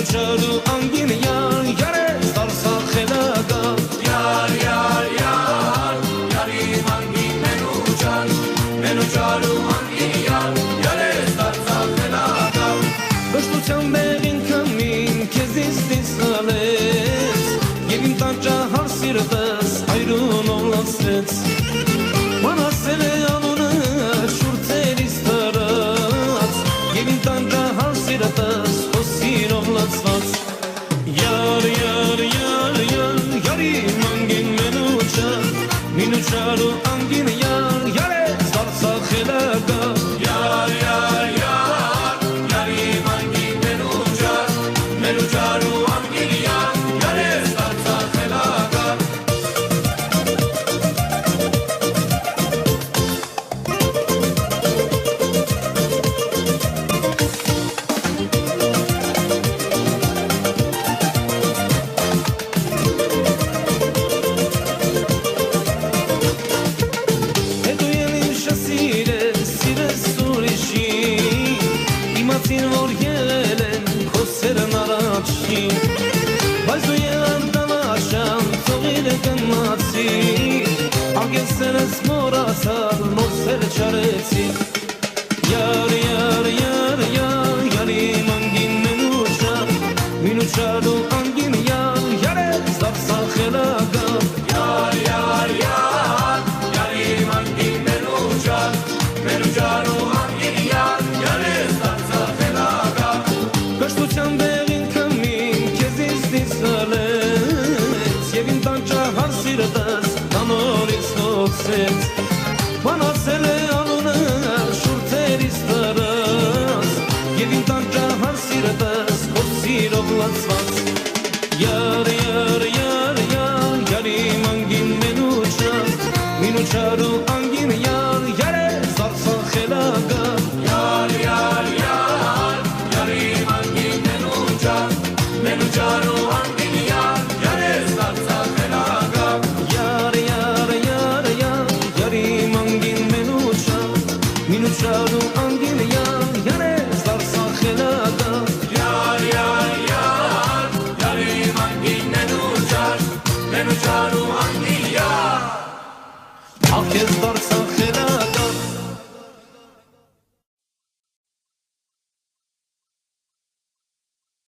Մենուչարու անգին յար Յարես դարսա խելագա Յար, յար, յար Յարի անգին մենուչար Մենուչարու անգին յար Յարես դարսա խելագա Բշտության բեղին կամին Քեզից դիսալեց Եվ իմ տանջահար սիրտս Այրուն ոլացրեց Մանասել է անունը շուրթերիս տարած Եվ իմ տանջահար սիրտս Հոսիրով լացված Յար, յար, յար, յար Յարի անգին մենուչար Մինուչարու անգին յար Յարես դարսա խելագա Յար, յար, յար Յարի անգին մենուչար Մենուչարու անգին յար Յարես դարսա խելագա Որ եղել են խոսերն առաջի Բայց դու եղան տանաշան ծողիր կնացի Ագեսերս մորացար մորսեր չարեցի Յար, յար, յար, յար Յարի անգին մենուչար Մինուչարու անգին յար Յարես դարսա խելագա Յար, յար, յար Յարի անգին մենուչար Մենուչարու անգին յար Յարես դարսա Բշտության բեղին կամին Քեզից դիսալեց Եվ իմ տանջահար սիրտս Անորից հոսեց Մանասել է անունը շուրթերիս տարած Եվ իմ տանջահար սիրտս Հոսիրով լացված Յար, յար, յար, յար Յարի անգին մենուչար Մինուչարու անգին յար Յարես դարսա խելագա Յար, յար, յար Յարի անգին մենուչար Մենուչարու անգին յար Յարես դարսա խելագա Յար, յար, յար, յար Յարի անգին մենուչար Մինուչարու անգին յար Յարես դարսա խելագա Յար, յար, յար Յարի անգին մենուչար Մենուչարու անգին յար Ախ ես դարսա